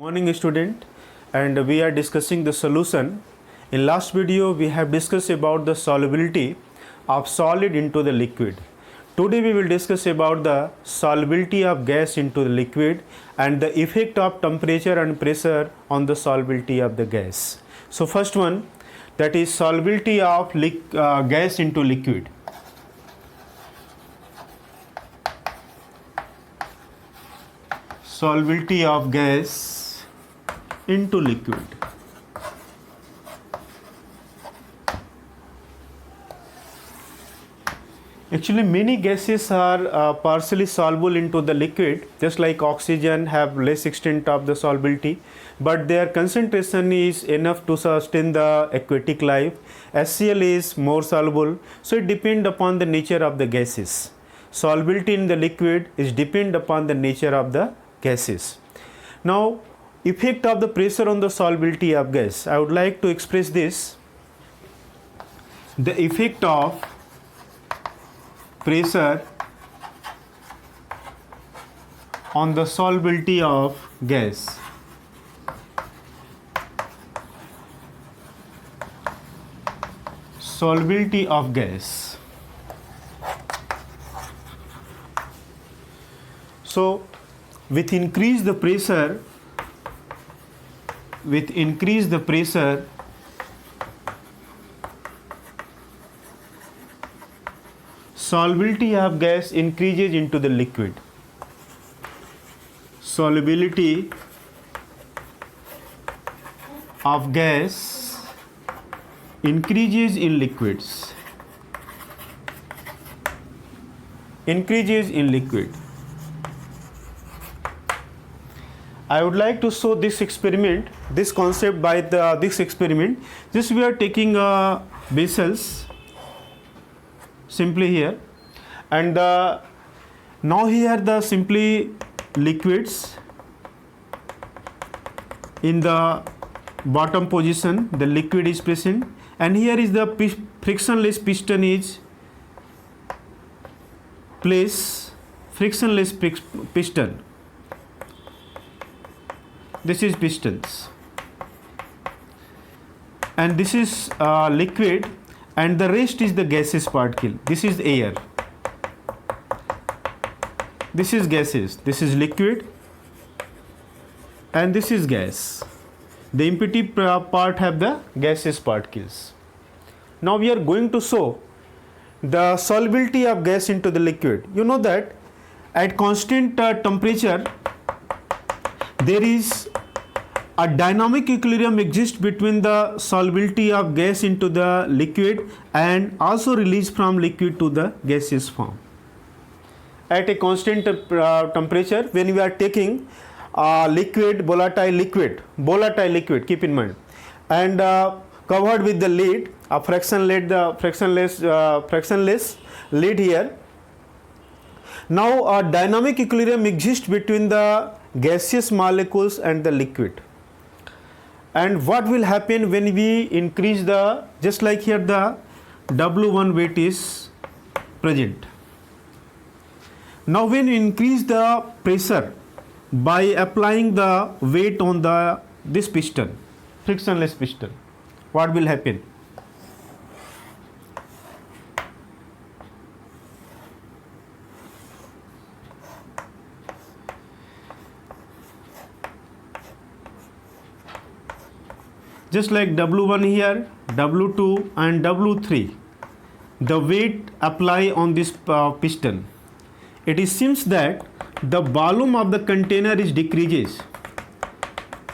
Morning student, and we are discussing the solution. In last video we have discussed about the solubility of solid into the liquid. Today we will discuss about the solubility of gas into the liquid and the effect of temperature and pressure on the solubility of the gas. So first one, that is solubility of gas into liquid. Solubility of gas into liquid. Actually many gases are partially soluble into the liquid, just like oxygen have less extent of the solubility, but their concentration is enough to sustain the aquatic life. HCl is more soluble, so it depends upon the nature of the gases. Solubility in the liquid is depend upon the nature of the gases. Now effect of the pressure on the solubility of gas. I would like to express this. The effect of pressure on the solubility of gas. Solubility of gas. So with increase the pressure, solubility of gas increases into the liquid. Solubility of gas increases in liquids. Increases in liquid. I would like to show this experiment, this concept by this experiment. Just we are taking vessels simply here, and now here the simply liquids in the bottom position, the liquid is present, and here is the frictionless piston is placed. Frictionless piston. This is pistons, and this is liquid, and the rest is the gaseous particle. This is air. This is gases. This is liquid, and this is gas. The empty part have the gaseous particles. Now we are going to show the solubility of gas into the liquid. You know that at constant temperature there is a dynamic equilibrium exists between the solubility of gas into the liquid and also release from liquid to the gaseous form. At a constant temperature, when we are taking volatile liquid, keep in mind, and covered with the lid, a frictionless lid here. Now a dynamic equilibrium exists between the gaseous molecules and the liquid. And what will happen when we increase the, just like here the W1 weight is present. Now when we increase the pressure by applying the weight on this piston, frictionless piston, what will happen? Just like W1 here, W2 and W3, the weight apply on this piston. It seems that the volume of the container is decreases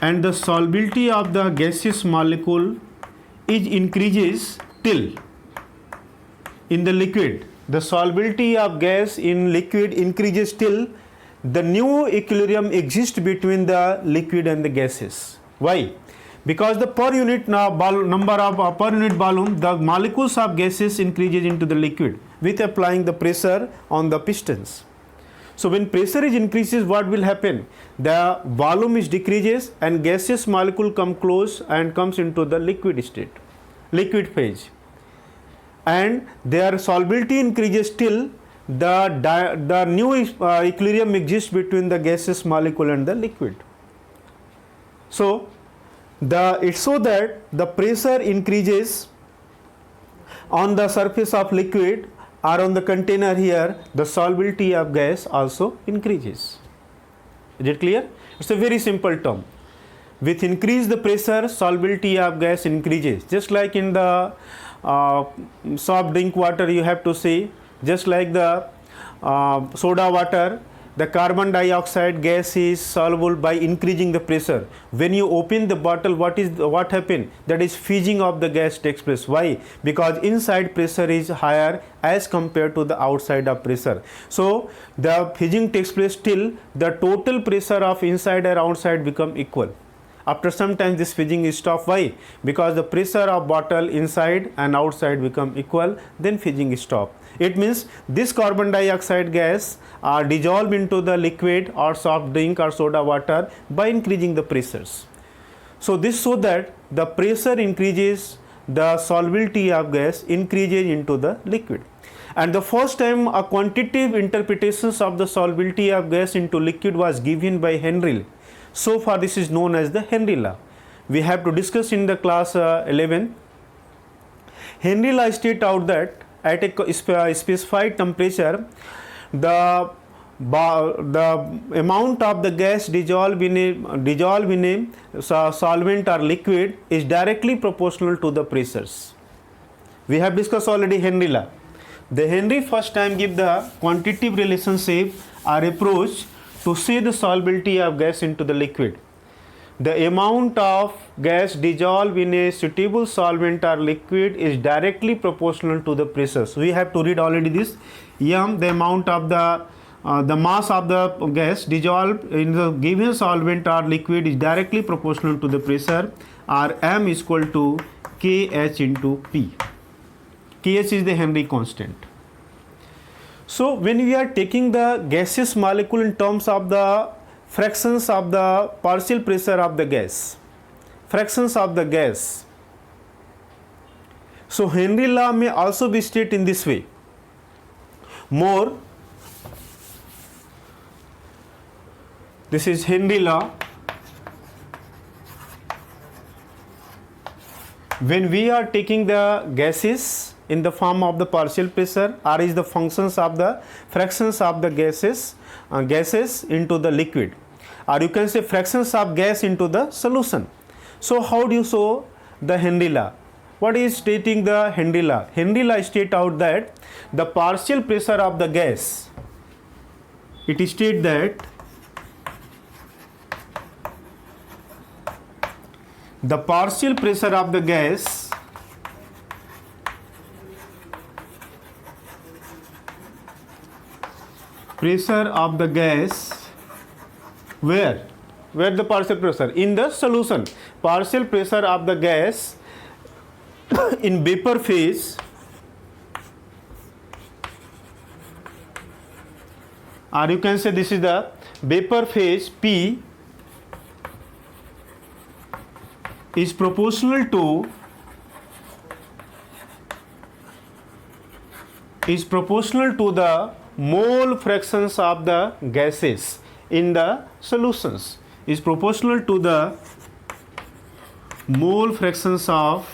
and the solubility of the gaseous molecule is increases till in the liquid. The solubility of gas in liquid increases till the new equilibrium exists between the liquid and the gases. Why? Because the per unit number of per unit volume, the molecules of gases increases into the liquid with applying the pressure on the pistons. So when pressure is increases, what will happen? The volume is decreases and gaseous molecule come close and comes into the liquid state, liquid phase, and their solubility increases till the new equilibrium exists between the gaseous molecule and the liquid. So it's so that the pressure increases on the surface of liquid or on the container here, the solubility of gas also increases. Is it clear? It's a very simple term. With increase the pressure, solubility of gas increases. Just like in the soft drink water, you have to see, just like the soda water, the carbon dioxide gas is soluble by increasing the pressure. When you open the bottle, what happens? That is fizzing of the gas takes place. Why? Because inside pressure is higher as compared to the outside of pressure. So the fizzing takes place till the total pressure of inside and outside become equal. After some time this fizzing is stopped. Why? Because the pressure of bottle inside and outside become equal, then fizzing is stopped. It means this carbon dioxide gas are dissolved into the liquid or soft drink or soda water by increasing the pressures. So this so that the pressure increases, the solubility of gas increases into the liquid. And the first time a quantitative interpretations of the solubility of gas into liquid was given by Henry. So far this is known as the Henry law. We have to discuss in the class 11. Henry law states out that at a specified temperature, the amount of the gas dissolved in a solvent or liquid is directly proportional to the pressures. We have discussed already Henry law. The Henry first time give the quantitative relationship or approach to see the solubility of gas into the liquid. The amount of gas dissolved in a suitable solvent or liquid is directly proportional to the pressure. So we have to read already this. M, the amount of the mass of the gas dissolved in the given solvent or liquid is directly proportional to the pressure, or M is equal to Kh into P. Kh is the Henry constant. So when we are taking the gaseous molecule in terms of the fractions of the partial pressure of the gas, fractions of the gas, so Henry law may also be stated in this way. More, this is Henry law. When we are taking the gases in the form of the partial pressure, R is the functions of the fractions of the gases into the liquid, or you can say fractions of gas into the solution. So how do you show the Henry law? What is stating the Henry law? Henry law state out that the partial pressure of the gas, it is state that the partial pressure of the gas where the partial pressure in the solution, partial pressure of the gas in vapor phase or you can say this is the vapor phase P is proportional to the mole fractions of the gases in the solutions, is proportional to the mole fractions of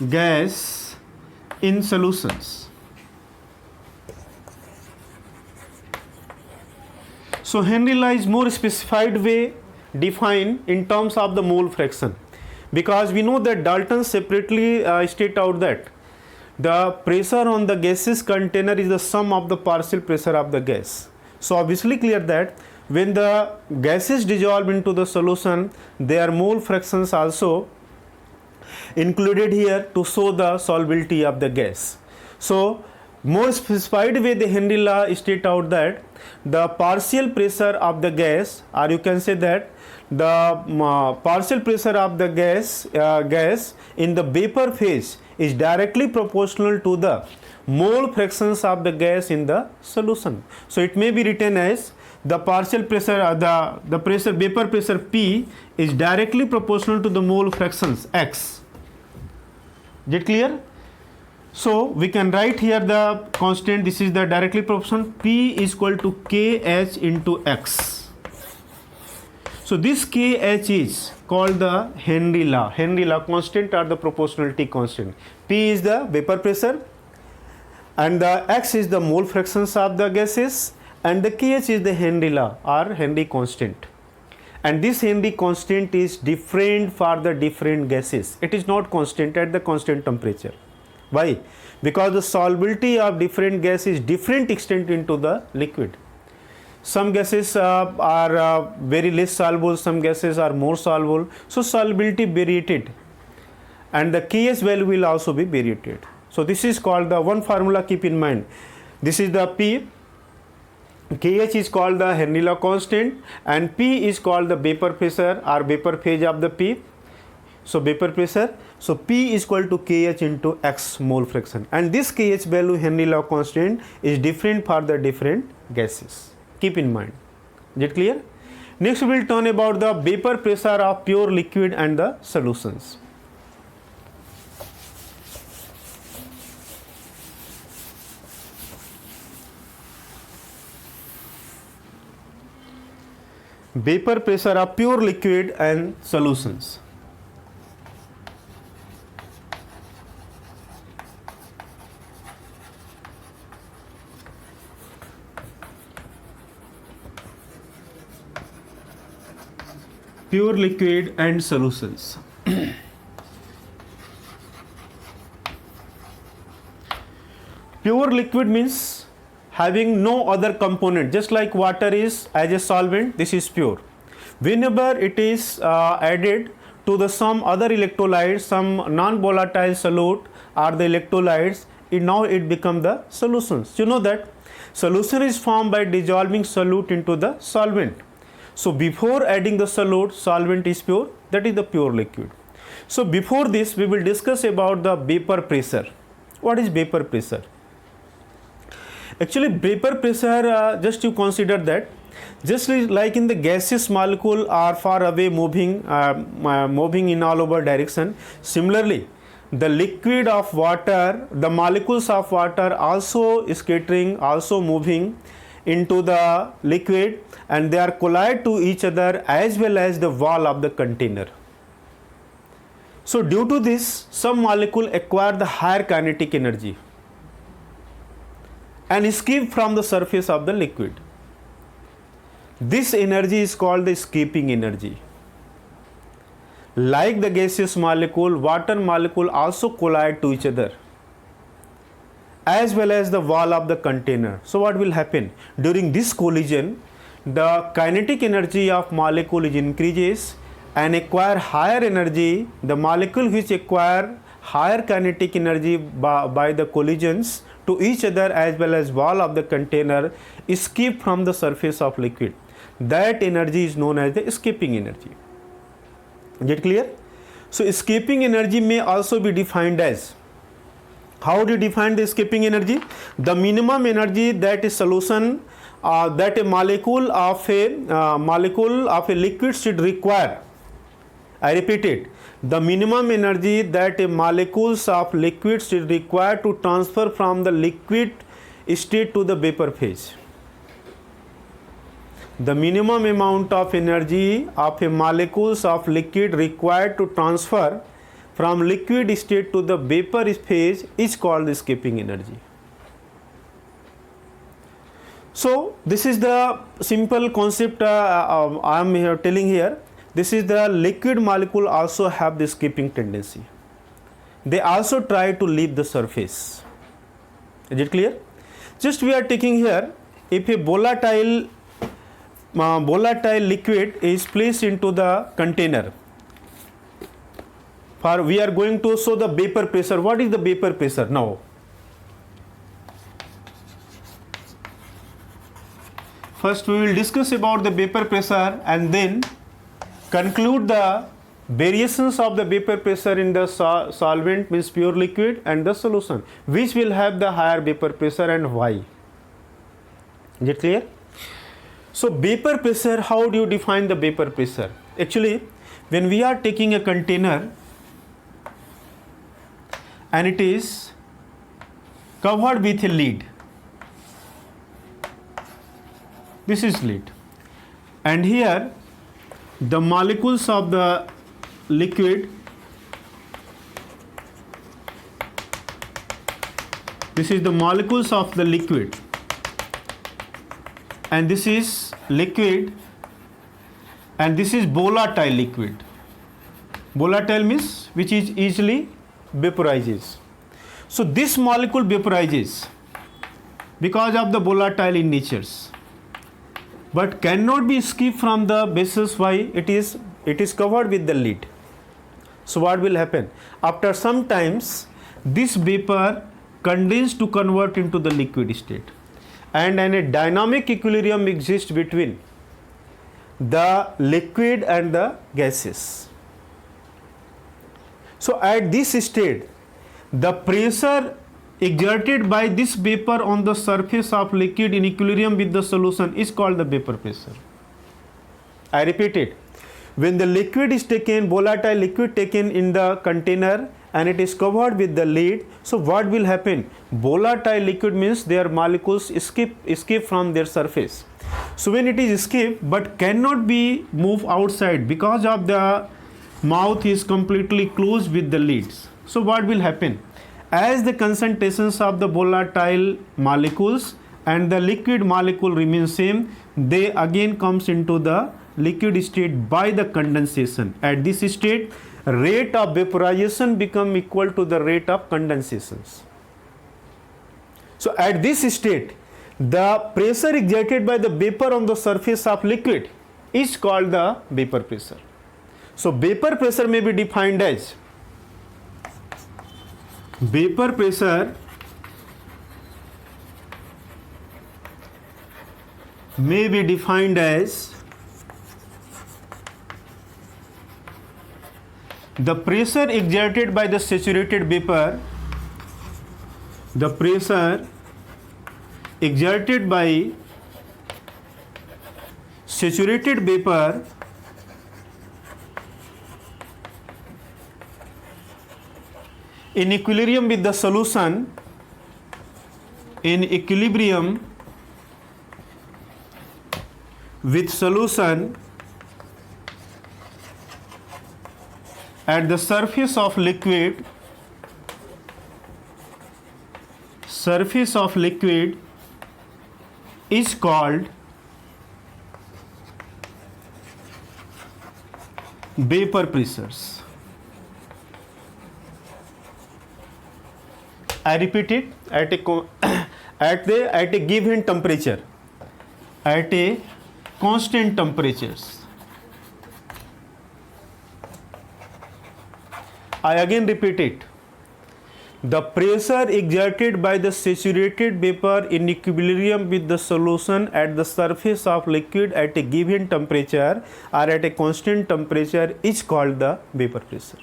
gas in solutions. So Henry law is more specified way defined in terms of the mole fraction, because we know that Dalton separately state out that the pressure on the gaseous container is the sum of the partial pressure of the gas. So obviously clear that when the gases dissolve into the solution, their mole fractions also included here to show the solubility of the gas. So more specified way the Henry law state out that the partial pressure of the gas, or you can say that the partial pressure of the gas in the vapor phase is directly proportional to the mole fractions of the gas in the solution. So it may be written as the partial pressure, the pressure, vapor pressure P is directly proportional to the mole fractions X. Is it clear? So we can write here the constant. This is the directly proportional. P is equal to Kh into X. So this Kh is called the Henry law. Henry law constant or the proportionality constant. P is the vapor pressure and the X is the mole fractions of the gases and the Kh is the Henry law or Henry constant. And this Henry constant is different for the different gases. It is not constant at the constant temperature. Why? Because the solubility of different gas is different extent into the liquid. Some gases are very less soluble, some gases are more soluble. So solubility variated and the Kh value will also be variated. So this is called the one formula, keep in mind. This is the P. Kh is called the Henry law constant and P is called the vapor pressure or vapor phase of the P. So vapor pressure. So P is equal to Kh into X mole fraction and this Kh value Henry law constant is different for the different gases. Keep in mind. Is it clear? Next we will turn about the vapor pressure of pure liquid and the solutions. Vapor pressure of pure liquid and solutions. Pure liquid and solutions. Pure liquid means having no other component, just like water is as a solvent, this is pure. Whenever it is added to the some other electrolytes, some non-volatile solute or the electrolytes, now it become the solutions. You know that solution is formed by dissolving solute into the solvent. So before adding the solute, solvent is pure, that is the pure liquid. So before this we will discuss about the vapor pressure. What is vapor pressure? Actually vapor pressure, just you consider that just like in the gaseous molecule are far away moving in all over direction. Similarly the liquid of water, the molecules of water also scattering, also moving into the liquid and they are collide to each other as well as the wall of the container. So due to this some molecule acquire the higher kinetic energy and escape from the surface of the liquid. This energy is called the escaping energy. Like the gaseous molecule, water molecule also collide to each other as well as the wall of the container. So what will happen? During this collision, the kinetic energy of molecule is increases and acquire higher energy. The molecule which acquire higher kinetic energy by the collisions to each other as well as wall of the container escape from the surface of liquid. That energy is known as the escaping energy. Is it clear? So escaping energy may also be defined as, how do you define the escaping energy? The minimum energy that a solution that a molecule of a liquid should require. I repeat it. The minimum energy that a molecules of liquid should require to transfer from the liquid state to the vapor phase. The minimum amount of energy of a molecules of liquid required to transfer from liquid state to the vapor phase is called escaping energy. So this is the simple concept I am here telling here. This is the liquid molecule also have the escaping tendency. They also try to leave the surface. Is it clear? Just we are taking here, if a volatile liquid is placed into the container, for we are going to show the vapor pressure. What is the vapor pressure now? First we will discuss about the vapor pressure and then conclude the variations of the vapor pressure in the solvent, means pure liquid, and the solution, which will have the higher vapor pressure and why. Is it clear? So vapor pressure, how do you define the vapor pressure? Actually, when we are taking a container and it is covered with a lid. This is lid, and here the molecules of the liquid, this is the molecules of the liquid, and this is liquid, and this is volatile liquid. Volatile means which is easily vaporizes. So this molecule vaporizes because of the volatile in natures, but cannot be escaped from the basis. Why? It is covered with the lid. So what will happen? After some times, this vapor condense to convert into the liquid state, and a dynamic equilibrium exists between the liquid and the gases. So at this state, the pressure exerted by this vapor on the surface of liquid in equilibrium with the solution is called the vapor pressure. I repeat it. When the liquid is taken, volatile liquid taken in the container, and it is covered with the lid, so what will happen? Volatile liquid means their molecules escape from their surface. So when it is escape but cannot be moved outside because of the mouth is completely closed with the lids. So what will happen? As the concentrations of the volatile molecules and the liquid molecule remain same, they again comes into the liquid state by the condensation. At this state, rate of vaporization become equal to the rate of condensations. So at this state, the pressure exerted by the vapor on the surface of liquid is called the vapor pressure. So vapor pressure may be defined as vapor pressure may be defined as the pressure exerted by the saturated vapor, the pressure exerted by saturated vapor in equilibrium with the solution, in equilibrium with solution at the surface of liquid, is called vapor pressures. I repeat it, at a given temperature, at a constant temperatures. I again repeat it. The pressure exerted by the saturated vapor in equilibrium with the solution at the surface of liquid at a given temperature or at a constant temperature is called the vapor pressure.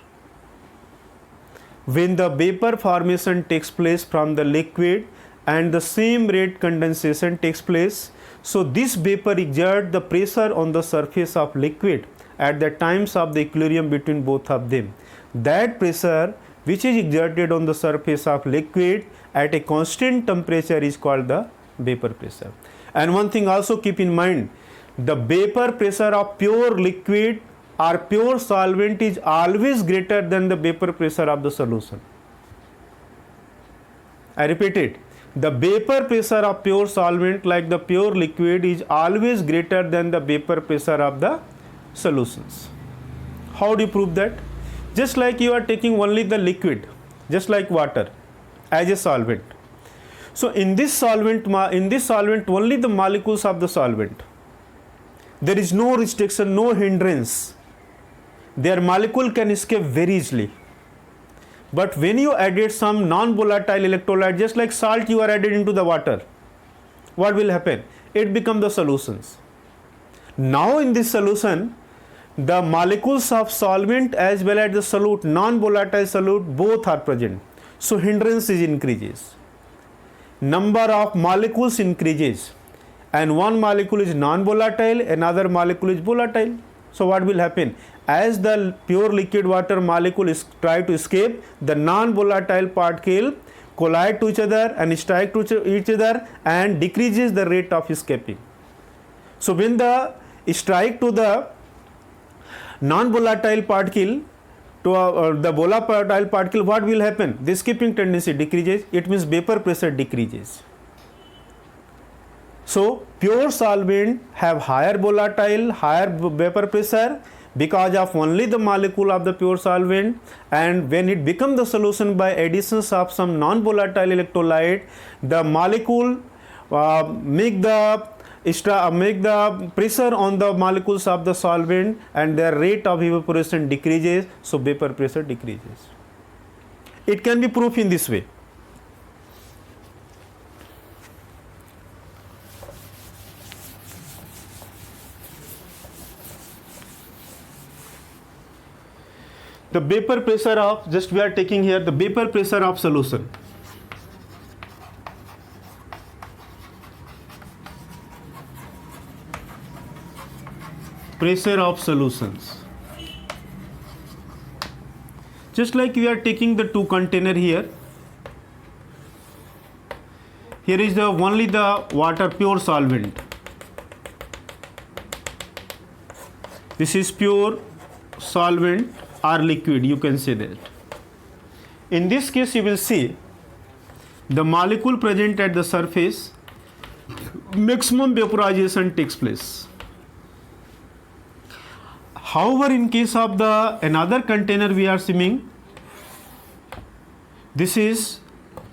When the vapor formation takes place from the liquid and the same rate condensation takes place, so this vapor exerts the pressure on the surface of liquid at the times of the equilibrium between both of them. That pressure which is exerted on the surface of liquid at a constant temperature is called the vapor pressure. And one thing also keep in mind, the vapor pressure of pure liquid or pure solvent is always greater than the vapor pressure of the solution. I repeat it. The vapor pressure of pure solvent like the pure liquid is always greater than the vapor pressure of the solutions. How do you prove that? Just like you are taking only the liquid, just like water as a solvent. So in this solvent only the molecules of the solvent. There is no restriction, no hindrance. Their molecule can escape very easily. But when you added some non-volatile electrolyte, just like salt you are added into the water, what will happen? It becomes the solutions. Now in this solution, the molecules of solvent as well as the solute, non-volatile solute, both are present. So hindrance is increases. Number of molecules increases. And one molecule is non-volatile, another molecule is volatile. So what will happen? As the pure liquid water molecule is try to escape, the non-volatile particle collide to each other and strike to each other and decreases the rate of escaping. So when the strike to the non-volatile particle to the volatile particle, what will happen? The escaping tendency decreases. It means vapor pressure decreases. So pure solvent have higher volatile, higher vapor pressure because of only the molecule of the pure solvent, and when it becomes the solution by additions of some non-volatile electrolyte, the molecule make the pressure on the molecules of the solvent and their rate of evaporation decreases, so vapor pressure decreases. It can be proved in this way. The vapor pressure of, just we are taking here the vapor pressure of solution. Pressure of solutions. Just like we are taking the two container here. Here is the only the water pure solvent. This is pure solvent or liquid, you can say that. In this case you will see the molecule present at the surface, maximum vaporization takes place. However, in case of the another container we are seeing, this is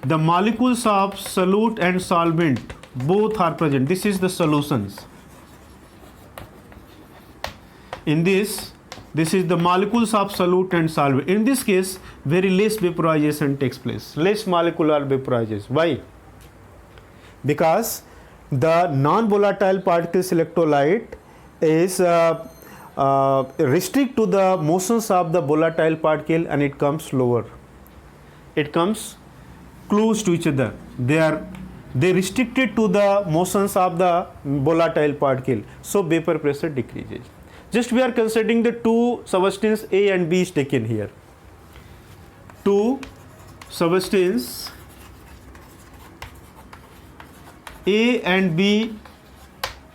the molecules of solute and solvent, both are present. This is the solutions. In this is the molecules of solute and solvent. In this case, very less vaporization takes place, less molecular vaporization. Why? Because the non-volatile particles electrolyte is restrict to the motions of the volatile particle and it comes lower. It comes close to each other. They restricted to the motions of the volatile particle. So vapor pressure decreases. Just we are considering the two substance A and B is taken here. Two substance A and B,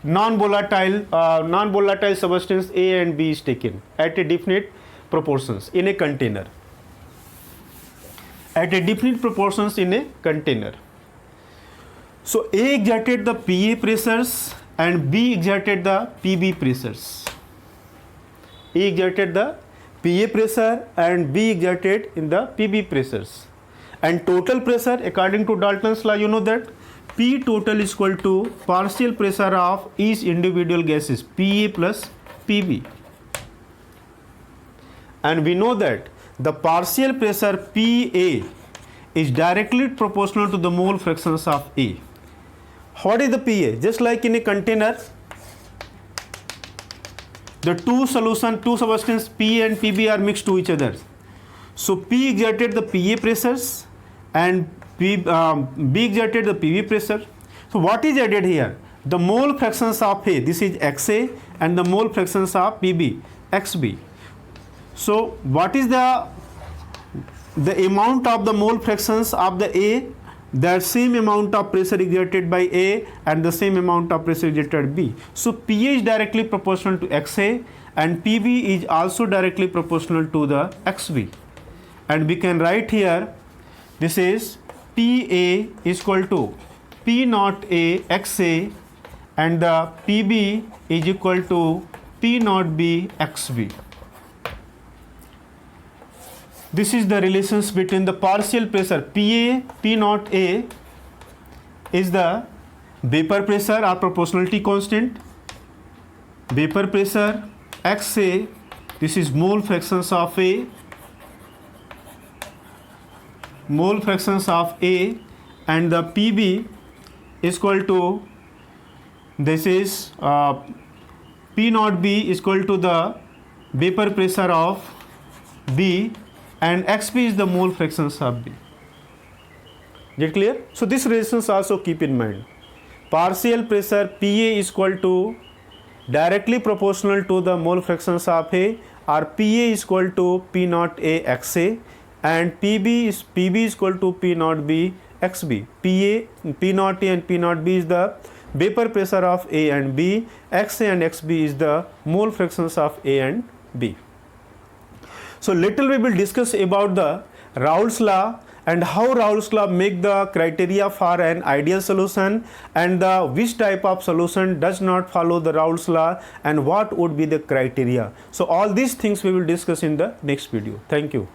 non-volatile substance A and B is taken at a definite proportions in a container. At a definite proportions in a container. So A exerted the PA pressures and B exerted the PB pressures. A exerted the PA pressure and B exerted in the PB pressures. And total pressure, according to Dalton's law, you know that P total is equal to partial pressure of each individual gases, PA plus PB. And we know that the partial pressure PA is directly proportional to the mole fractions of A. What is the PA? Just like in a container, the two substance P and PB are mixed to each other. So P exerted the PA pressures and B exerted the PB pressure. So what is added here? The mole fractions of A, this is XA, and the mole fractions of PB, XB. So what is the amount of the mole fractions of the A? The same amount of pressure exerted by A and the same amount of pressure exerted B. So PA is directly proportional to XA and PB is also directly proportional to the XB. And we can write here, this is PA is equal to P naught A XA and the PB is equal to P naught B XB. This is the relations between the partial pressure PA, P naught A is the vapor pressure or proportionality constant. Vapor pressure XA, this is mole fractions of A. Mole fractions of A, and the PB is equal to, this is P naught B is equal to the vapor pressure of B, and XB is the mole fractions of B. Get clear? So this relations also keep in mind. Partial pressure PA is equal to directly proportional to the mole fractions of A, or PA is equal to P naught A XA, and P is equal to P naught B XB. P naught A and P naught B is the vapor pressure of A and B. XA and XB is the mole fractions of A and B. So little we will discuss about the Raoult's law and how Raoult's law make the criteria for an ideal solution, and which type of solution does not follow the Raoult's law and what would be the criteria. So all these things we will discuss in the next video. Thank you.